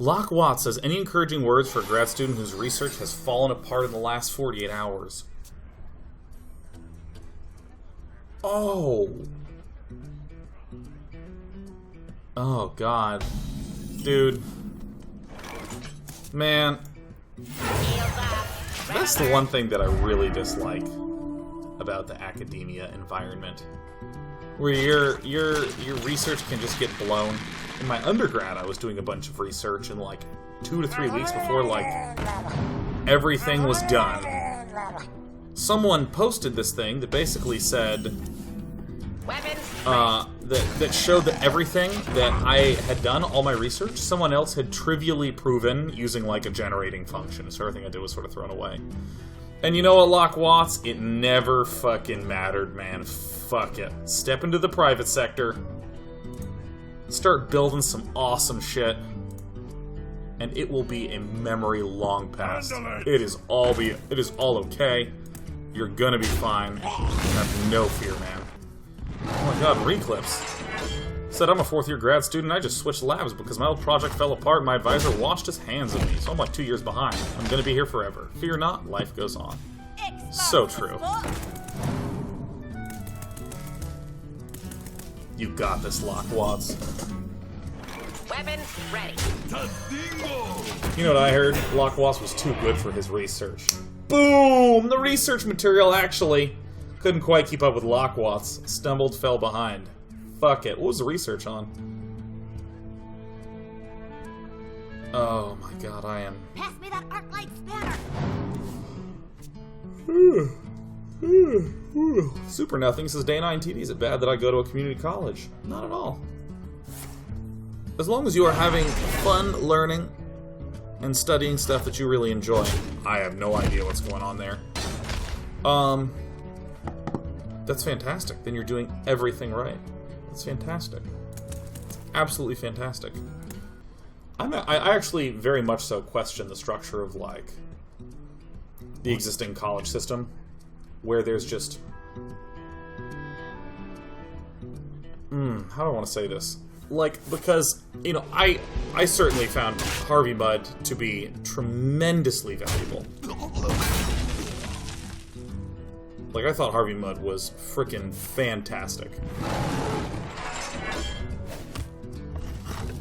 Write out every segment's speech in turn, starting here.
Locke Watts says, any encouraging words for a grad student whose research has fallen apart in the last 48 hours? Oh. Oh, God. Dude. Man. That's the one thing that I really dislike about the academia environment. Where your research can just get blown. In my undergrad, I was doing a bunch of research in like 2 to 3 weeks before like everything was done. Someone posted this thing that basically said that showed that everything that I had done, all my research, someone else had trivially proven using like a generating function. So everything I did was sort of thrown away. And you know what, Locke Watts? It never fucking mattered, man. Fuck it. Step into the private sector. Start building some awesome shit. And it will be a memory long past. It is all okay. You're gonna be fine. Have no fear, man. Oh my god, Reclips. Said, I'm a 4th-year grad student, I just switched labs because my old project fell apart and my advisor washed his hands of me, so I'm like 2 years behind. I'm gonna be here forever. Fear not, life goes on. So true. You got this, Locke Watts. Weapons ready. You know what I heard? Locke Watts was too good for his research. Boom! The research material actually couldn't quite keep up with Locke Watts. Stumbled, fell behind. Fuck it. What was the research on? Oh my god, I am... Pass me that arc light spanner. Super Nothing says, Day 9 TV, is it bad that I go to a community college? Not at all. As long as you are having fun learning and studying stuff that you really enjoy. I have no idea what's going on there. That's fantastic. Then you're doing everything right. That's fantastic. Absolutely fantastic. I actually very much so question the structure of, like, the existing college system, where there's just... how do I want to say this? Like, because, you know, I certainly found Harvey Mudd to be tremendously valuable. Like, I thought Harvey Mudd was frickin' fantastic.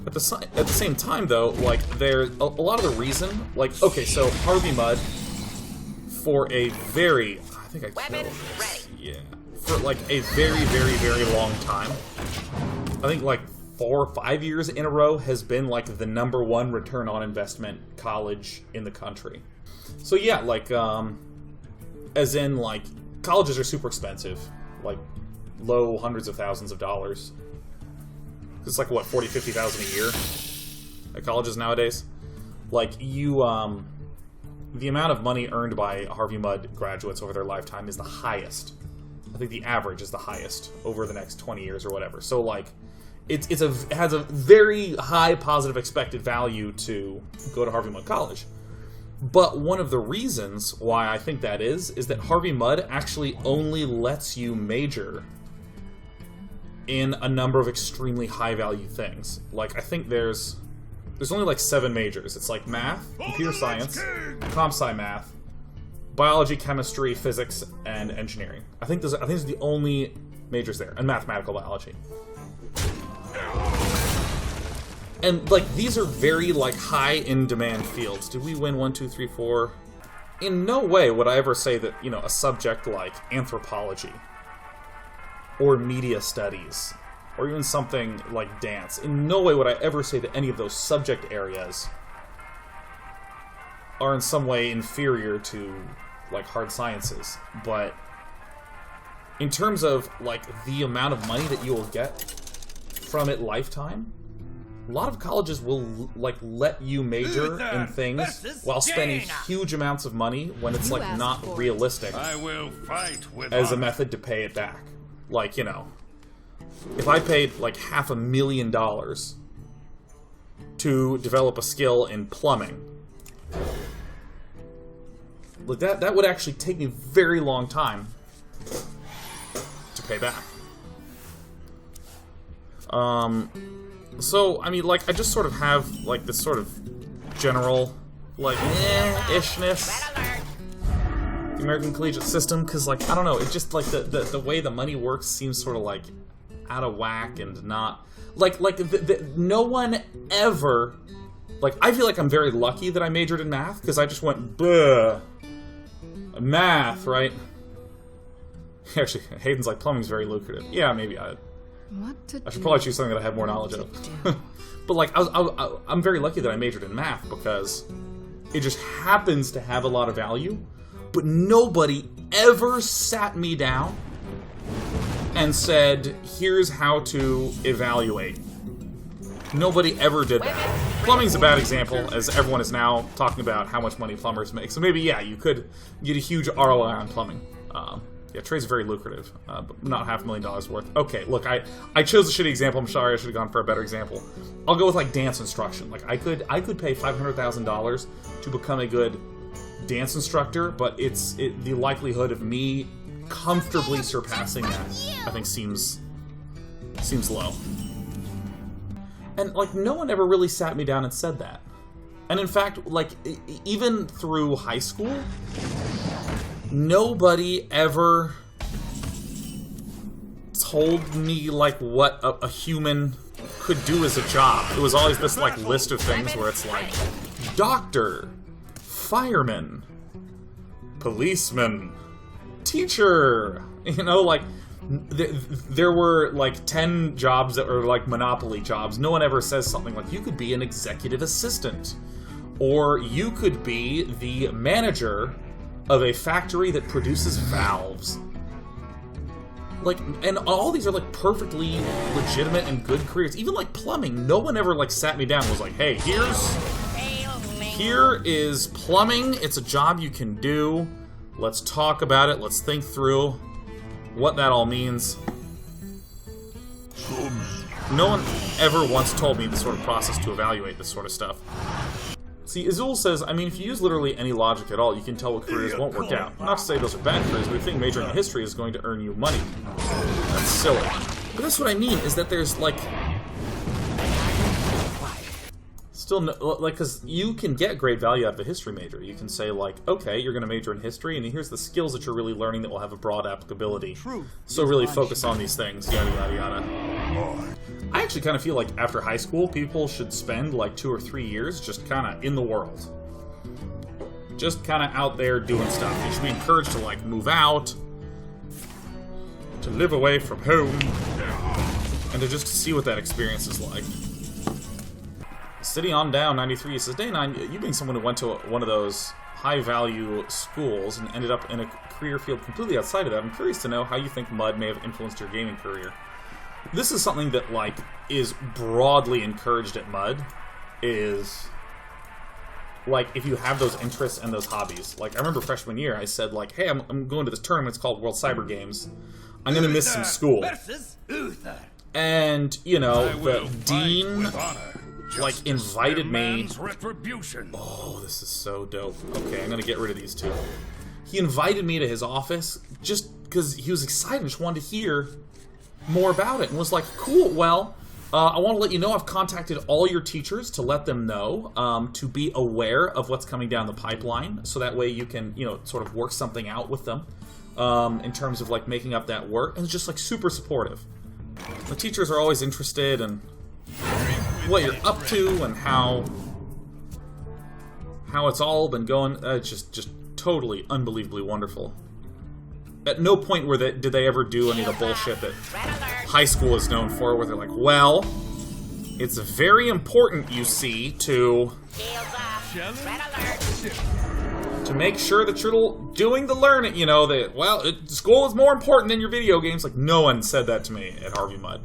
At the same time, though, like, there's a lot of the reason, like, okay, so Harvey Mudd, for a very, I think I killed this, yeah, for, like, a very, very, very long time, I think, like, 4 or 5 years in a row, has been, like, the #1 return on investment college in the country. So, yeah, like, as in, like, colleges are super expensive, like, low hundreds of thousands of dollars. It's like, what, 40, 50,000 a year at colleges nowadays? Like, you, the amount of money earned by Harvey Mudd graduates over their lifetime is the highest. I think the average is the highest over the next 20 years or whatever. So, like, it has a very high positive expected value to go to Harvey Mudd College. But one of the reasons why I think that is that Harvey Mudd actually only lets you major in a number of extremely high-value things. Like, I think there's only like 7 majors. It's like math, computer science, comp-sci math, biology, chemistry, physics, and engineering. I think those are the only majors there, and mathematical biology. And, like, these are very, like, high-in-demand fields. Did we win 1, 2, 3, 4? In no way would I ever say that, you know, a subject like anthropology or media studies or even something like dance, in no way would I ever say that any of those subject areas are in some way inferior to, like, hard sciences. But in terms of, like, the amount of money that you will get from it lifetime, a lot of colleges will, like, let you major in things while spending huge amounts of money when it's, like, not realistic as a method to pay it back. Like, you know, if I paid, like, $500,000 to develop a skill in plumbing, like, that would actually take me a very long time to pay back. So, I mean, like, I just sort of have, like, this sort of general, like, ishness. The American collegiate system, because, like, I don't know, it's just, like, the way the money works seems sort of, like, out of whack and not... no one ever... Like, I feel like I'm very lucky that I majored in math, because I just went, bleh. Math, right? Actually, Hayden's like, plumbing's very lucrative. Yeah, maybe I should probably choose something that I have more knowledge of. But, like, I'm very lucky that I majored in math, because it just happens to have a lot of value, but nobody ever sat me down and said, here's how to evaluate. Nobody ever did that. Plumbing's a bad example, as everyone is now talking about how much money plumbers make. So maybe, yeah, you could get a huge ROI on plumbing. Yeah, trade's very lucrative, but not $500,000 worth. Okay, look, I chose a shitty example. I'm sorry, I should have gone for a better example. I'll go with, like, dance instruction. Like, I could pay $500,000 to become a good dance instructor, but the likelihood of me comfortably surpassing that, I think, seems low. And, like, no one ever really sat me down and said that. And in fact, like, even through high school, nobody ever told me, like, what a human could do as a job. It was always this, like, list of things where it's like, doctor, fireman, policeman, teacher, you know, like, there were, like, 10 jobs that were, like, monopoly jobs. No one ever says something like, you could be an executive assistant, or you could be the manager of a factory that produces valves. Like, and all these are, like, perfectly legitimate and good careers. Even, like, plumbing, no one ever, like, sat me down and was like, hey, here is plumbing. It's a job you can do. Let's talk about it. Let's think through what that all means. No one ever once told me the sort of process to evaluate this sort of stuff. See, Azul says, I mean, if you use literally any logic at all, you can tell what careers won't work out. Not to say those are bad careers, but I think majoring in history is going to earn you money. That's silly. But that's what I mean, is that there's, like... Still, no, like, because you can get great value out of a history major. You can say, like, okay, you're going to major in history, and here's the skills that you're really learning that will have a broad applicability. So really focus on these things, yada, yada, yada. I actually kind of feel like after high school, people should spend, like, 2 or 3 years just kind of in the world. Just kind of out there doing stuff. You should be encouraged to, like, move out, to live away from home, and to just see what that experience is like. City on Down 93 says, Day 9, you being someone who went to one of those high-value schools and ended up in a career field completely outside of that, I'm curious to know how you think MUD may have influenced your gaming career. This is something that, like, is broadly encouraged at MUD, is, like, if you have those interests and those hobbies. Like, I remember freshman year, I said, like, hey, I'm going to this tournament, it's called World Cyber Games. I'm gonna miss some school. And, you know, the dean... like, invited me... Oh, this is so dope. Okay, I'm gonna get rid of these two. He invited me to his office just because he was excited and just wanted to hear more about it. And was like, cool, well, I want to let you know I've contacted all your teachers to let them know, to be aware of what's coming down the pipeline, so that way you can, you know, sort of work something out with them, in terms of, like, making up that work. And it's just, like, super supportive. The teachers are always interested in what you're up to and how it's all been going. Just totally unbelievably wonderful. At no point did they ever do any of the bullshit that high school is known for, where they're like, well, it's very important, you see, to make sure that you're doing the learning, you know, that, well, school is more important than your video games. Like, no one said that to me at Harvey Mudd.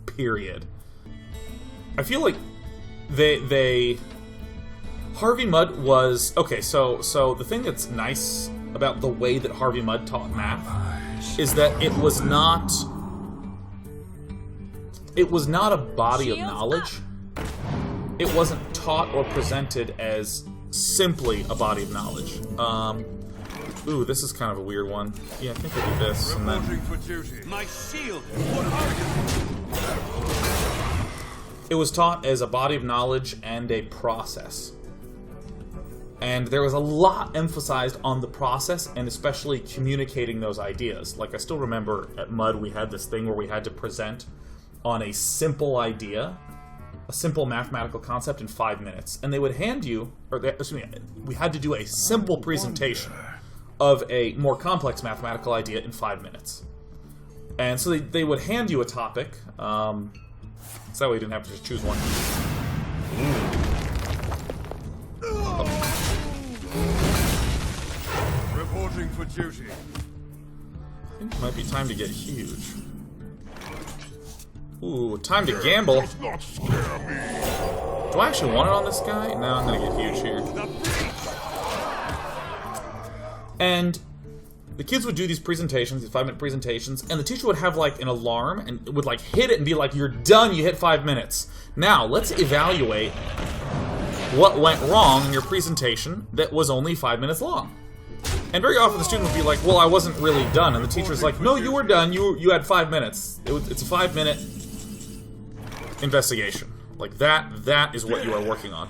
Period. I feel like Harvey Mudd was... Okay, so the thing that's nice about the way that Harvey Mudd taught math is that it was not a body of knowledge. It wasn't taught or presented as simply a body of knowledge. Ooh, this is kind of a weird one. Yeah, I think I'll do this, and then... My shield! It was taught as a body of knowledge and a process. And there was a lot emphasized on the process, and especially communicating those ideas. Like, I still remember at Mud we had this thing where we had to present on a simple idea, a simple mathematical concept in 5 minutes. And they would hand you, we had to do a simple presentation of a more complex mathematical idea in 5 minutes. And so they would hand you a topic, so that way you didn't have to just choose one. Reporting for duty. I think it might be time to get huge. Ooh, time to gamble. Do I actually want it on this guy? No, I'm gonna get huge here. And the kids would do these presentations, these 5-minute presentations, and the teacher would have like an alarm and would like hit it and be like, "You're done, you hit 5 minutes. Now, let's evaluate what went wrong in your presentation that was only 5 minutes long." And very often the student would be like, "Well, I wasn't really done." And the teacher's like, "No, you were done. You had 5 minutes. It's a 5-minute investigation. Like, that is what you are working on."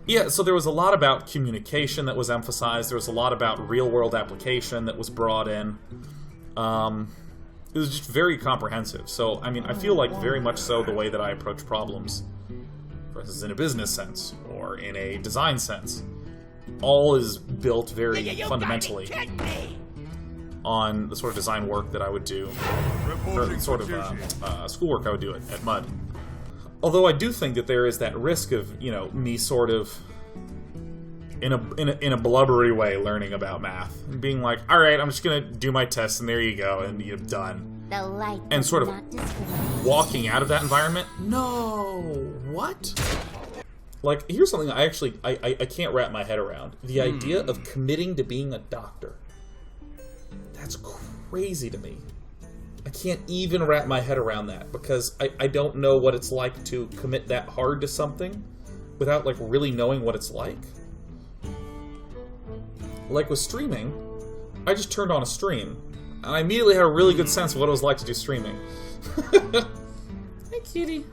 Yeah, so there was a lot about communication that was emphasized. There was a lot about real-world application that was brought in. It was just very comprehensive. So, I mean, I feel like very much so the way that I approach problems, for instance, in a business sense or in a design sense, all is built very fundamentally on the sort of design work that I would do, or the sort of schoolwork I would do at Mud. Although I do think that there is that risk of, you know, me sort of in a blubbery way learning about math and being like, "All right, I'm just gonna do my tests and there you go, and you're done." The light and sort of not discriminate. walking out of that environment. No, what? Like, here's something I actually I can't wrap my head around: the idea of committing to being a doctor. That's crazy to me. I can't even wrap my head around that, because I don't know what it's like to commit that hard to something without, like, really knowing what it's like. Like with streaming, I just turned on a stream, and I immediately had a really good sense of what it was like to do streaming. Hey, kitty.